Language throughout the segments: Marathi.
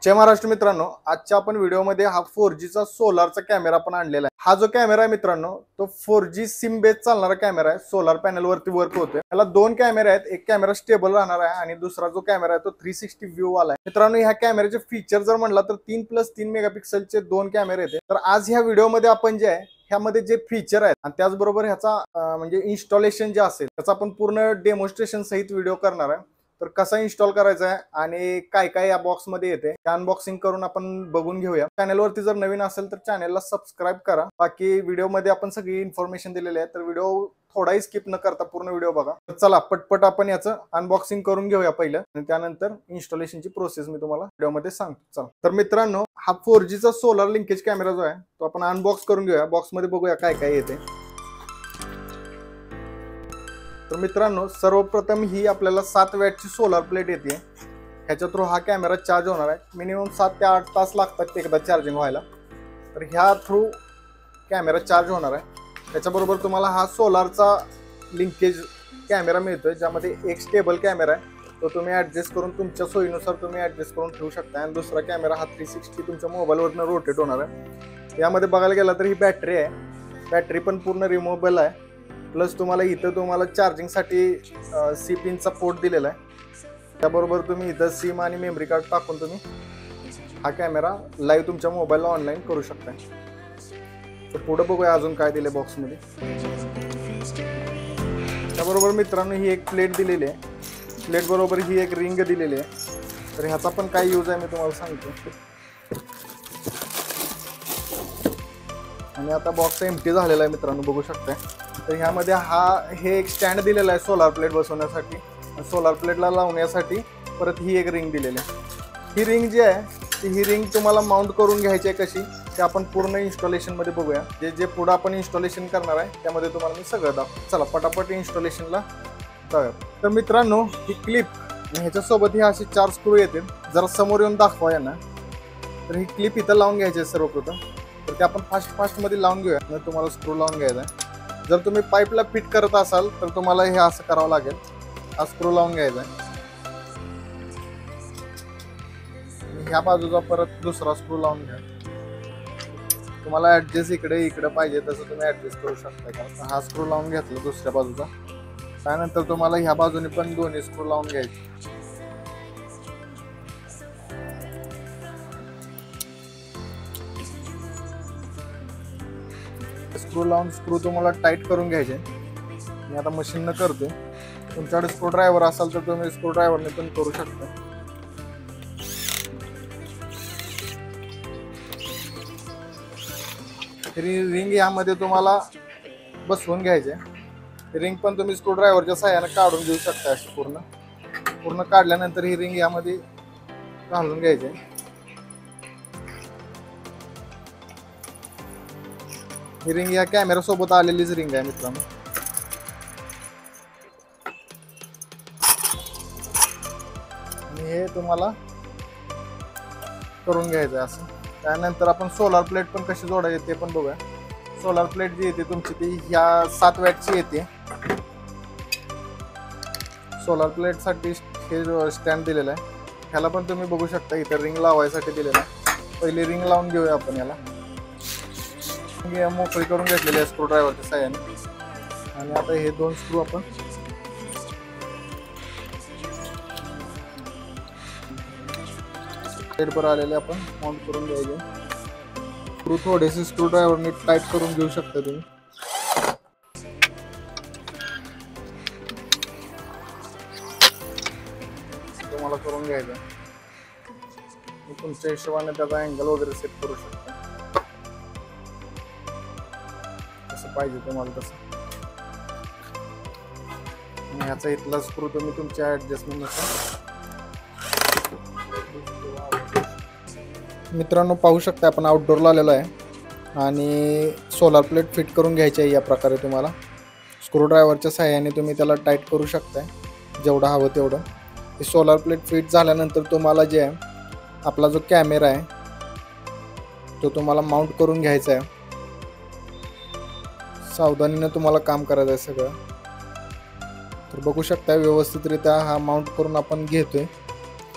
जय महाराष्ट्र मित्रांनो, आजच्या आपण व्हिडिओमध्ये हा 4G चा सोलारचा कॅमेरा आपण आणलेला आहे। हा जो कॅमेरा आहे मित्रांनो, तो 4G सिम बेस चालणारा कॅमेरा आहे। सोलार पॅनल वरती वर्क होतोय। त्याला दोन कॅमेरे आहेत, एक कॅमेरा स्टेबल राहणार आहे आणि दुसरा जो कॅमेरा आहे तो 360 व्ह्यू वाला आहे। मित्रांनो, ह्या कॅमेऱ्याचे फीचर जर म्हणला तर 3+3 मेगापिक्सलचे दोन कॅमेरे आहेत। तर आज ह्या व्हिडिओमध्ये आपण जे आहे ह्यामध्ये जे फीचर आहेत आणि त्याचबरोबर ह्याचा म्हणजे इन्स्टॉलेशन जे असेल त्याचा आपण पूर्ण डेमॉन्स्ट्रेशन सहित व्हिडिओ करणार आहे। तर कसा इन्स्टॉल करायचा आहे आणि काय काय या बॉक्स मध्ये येते ते अनबॉक्सिंग करून आपण बघून घेऊया। चॅनल वरती जर नवीन असेल तर चॅनलला सबस्क्राईब करा। बाकी व्हिडिओ मध्ये आपण सगळी इन्फॉर्मेशन दिलेली आहे, तर व्हिडिओ थोडाही स्किप न करता पूर्ण व्हिडिओ बघा। तर चला पटपट आपण याचं अनबॉक्सिंग करून घेऊया पहिलं आणि त्यानंतर इन्स्टॉलेशनची प्रोसेस मी तुम्हाला व्हिडिओमध्ये सांगतो। चला तर मित्रांनो, हा 4G चा सोलार लिंकेज कॅमेरा जो आहे तो आपण अनबॉक्स करून घेऊया। बॉक्स मध्ये बघूया काय काय येते। तर मित्रांनो, सर्वप्रथम ही आपल्याला 7 वॅटची सोलार प्लेट येते। ह्याच्या थ्रू हा कॅमेरा चार्ज होणार आहे। मिनिमम 7 ते 8 तास लागतात एकदा चार्जिंग व्हायला। तर ह्या थ्रू कॅमेरा चार्ज होणार आहे। त्याच्याबरोबर तुम्हाला हा सोलारचा लिंकेज कॅमेरा मिळतोय, ज्यामध्ये एक स्टेबल कॅमेरा आहे, तो तुम्ही ॲडजस्ट करून तुमच्या सोयीनुसार तुम्ही ॲडजस्ट करून ठेवू शकता। आणि दुसरा कॅमेरा हा 360 तुमच्या मोबाईलवरनं रोटेट होणार आहे। यामध्ये बघायला गेला तर ही बॅटरी आहे, बॅटरी पण पूर्ण रिमूव्हेबल आहे। प्लस तुम्हाला इथं तुम्हाला चार्जिंगसाठी सी पिनचा पोर्ट दिलेला आहे। त्याबरोबर तुम्ही इथं सिम आणि मेमरी कार्ड टाकून तुम्ही हा कॅमेरा लाईव्ह तुमच्या मोबाईलला ऑनलाईन करू शकता। तर पुढे बघूया अजून काय दिले बॉक्समध्ये। त्याबरोबर मित्रांनो, ही एक प्लेट दिलेली आहे, प्लेट बरोबर ही एक रिंग दिलेली आहे। तर ह्याचा पण काय यूज आहे मी तुम्हाला सांगतो। आणि आता बॉक्स एम्प्टी झालेला आहे मित्रांनो, बघू शकता। तर ह्यामध्ये हे एक स्टँड दिलेला आहे सोलार प्लेट बसवण्यासाठी, सोलार प्लेटला लावण्यासाठी परत ही एक रिंग दिलेली आहे। ही रिंग जी आहे ही रिंग तुम्हाला माउंट करून घ्यायची आहे कशी ते आपण पूर्ण इन्स्टॉलेशन मध्ये बघूया। जे पुढे आपण इन्स्टॉलेशन करणार आहे त्यामध्ये तुम्हाला मी सगळं दाखवतो। चला पटापट इन्स्टॉलेशनला जाऊया। तर मित्रांनो, ही क्लिप ह्याच्यासोबत ही अशी 4 स्क्रू येतील। जरा समोर येऊन दाखवा यांना। तर ही क्लिप इथं लावून घ्यायची आहे सर्वप्रथम। तर ते आपण फास्ट मध्ये लावून घेऊया। मग तुम्हाला स्क्रू लावून घ्यायचा आहे। जर तुम्ही पाईपला फिट करत असाल तर तुम्हाला हे असं करावं लागेल, हा स्क्रू लावून घ्यायचा आहे। ह्या बाजूचा परत दुसरा स्क्रू लावून घ्या। तुम्हाला ऍडजस्ट इकडे पाहिजे तसं तुम्ही ऍडजस्ट करू शकता। कारण हा स्क्रू लावून घेतला दुसऱ्या बाजूचा, त्यानंतर तुम्हाला ह्या बाजूने पण दोन्ही स्क्रू लावून घ्यायचे। स्क्रू लावून स्क्रू तुम्हाला टाईट करून घ्यायचे। मी आता मशीननं करतोय। तुमच्याकडे स्क्रू ड्रायव्हर असाल तर तुम्ही स्क्रू ड्रायव्हरने पण करू शकता। रिंग यामध्ये तुम्हाला बसवून घ्यायचे। रिंग पण तुम्ही स्क्रू ड्रायव्हरच्या सहाय्याने काढून घेऊ शकता। अशी पूर्ण काढल्यानंतर ही रिंग यामध्ये घालून घ्यायची। ही रिंग या कॅमेरा सोबत आलेलीच रिंग आहे मित्रांनो। आणि हे तुम्हाला करून घ्यायचं असं। त्यानंतर आपण सोलार प्लेट पण कशी जोडायची ते पण बघूया। सोलार प्लेट जी येते तुमची ती ह्या 7 वॅटची येते। सोलार प्लेट साठी हे स्टँड दिलेला आहे, ह्याला पण तुम्ही बघू शकता इथं रिंग लावायसाठी दिलेला आहे। पहिली रिंग लावून घेऊया आपण याला। मोकळी करून घेतलेली आहे स्क्रू ड्रायव्हरच्या साहाय्याने। आणि आता हे 2 स्क्रू आपण प्लेटवर आलेले आपण माउंट करून घ्यायचे। स्क्रू थोडेसे स्क्रू ड्रायव्हरने टाईट करून घेऊ शकता तुम्ही। तुम्हाला करून घ्यायचं, तुमच्या हिशोबाने त्याचा अँगल वगैरे सेट करू शकता कसं पाहिजे तुम्हाला तसं। ह्याचा इथला स्क्रू तुम्ही तुमच्या ॲडजस्टमेंटनुसार। मित्रांनो, पाहू शकता आपण आउटडोअरला आलेलो आहे आणि सोलार प्लेट फिट करून घ्यायची आहे। या प्रकारे तुम्हाला स्क्रू ड्रायव्हरच्या सहाय्याने तुम्ही त्याला टाईट करू शकता जेवढं हवं तेवढं। हे सोलार प्लेट फिट झाल्यानंतर तुम्हाला जे आहे आपला जो कॅमेरा आहे तो तुम्हाला माउंट करून घ्यायचा आहे। सावधानीने तुम्हाला काम करायचं आहे सगळं। तर बघू शकता व्यवस्थितरित्या हा माउंट करून आपण घेतोय।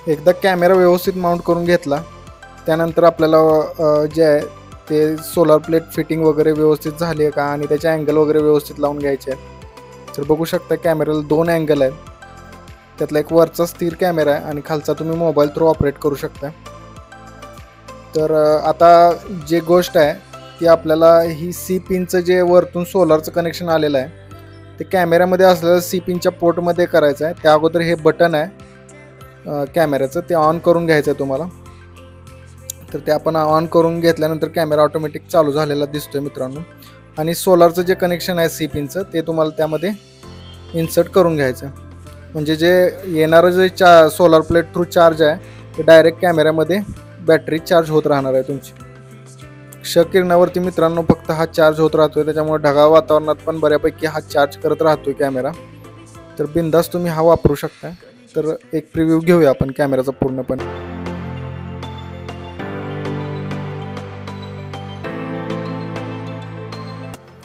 एकदा कॅमेरा व्यवस्थित माउंट करून घेतला त्यानंतर आपल्याला जे आहे ते सोलार प्लेट फिटिंग वगैरे व्यवस्थित झाली आहे का आणि त्याचे अँगल वगैरे व्यवस्थित लावून घ्यायचे आहेत. तर बघू शकता कॅमेऱ्याला 2 अँगल आहेत. त्यातला एक वरचा स्थिर कॅमेरा आहे आणि खालचा तुम्ही मोबाईल थ्रू ऑपरेट करू शकता. तर आता जे गोष्ट आहे ती आपल्याला ही सी पिनचं जे वरतून सोलारचं कनेक्शन आलेलं आहे ते कॅमेऱ्यामध्ये असलेलं सी पिनच्या पोर्टमध्ये करायचं आहे. त्या अगोदर हे बटन आहे कॅमेऱ्याचं ते ऑन करून घ्यायचं आहे तुम्हाला. तर ते आपण ऑन करून घेतल्यानंतर कॅमेरा ऑटोमॅटिक चालू झालेला दिसतोय मित्रांनो. आणि सोलारचं जे कनेक्शन आहे सी पिनचं ते तुम्हाला त्यामध्ये इन्सर्ट करून घ्यायचं आहे. म्हणजे जे येणारं जे सोलार प्लेट थ्रू चार्ज आहे ते डायरेक्ट कॅमेऱ्यामध्ये बॅटरी चार्ज होत राहणार आहे तुमची. क्षकिरणावरती मित्रांनो फक्त हा चार्ज होत राहतोय, त्याच्यामुळे ढगाळ वातावरणात पण बऱ्यापैकी हा चार्ज करत राहतोय कॅमेरा. तर बिंदास तुम्ही हा वापरू शकता. तर एक प्रिव्ह्यू घेऊया आपण कॅमेराचा पूर्णपणे.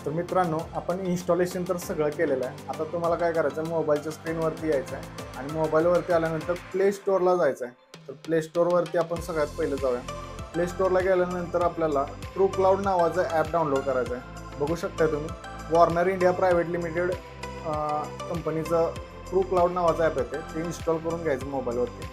तर मित्रांनो आपण इन्स्टॉलेशन तर सगळं केलेलं आहे. आता तुम्हाला काय करायचं आहे, मोबाईलच्या स्क्रीनवरती यायचं आहे आणि मोबाईलवरती आल्यानंतर प्ले स्टोअरला जायचं आहे. तर प्ले स्टोअरवरती आपण सगळ्यात पहिलं जाऊया. प्ले स्टोअरला गेल्यानंतर आपल्याला ट्रू क्लाउड नावाचं ॲप डाउनलोड करायचं आहे. बघू शकता तुम्ही वॉर्नर इंडिया प्रायव्हेट लिमिटेड कंपनीचं ट्रू क्लाउड नावाचं ॲप येते ते इन्स्टॉल करून घ्यायचं मोबाईलवरती.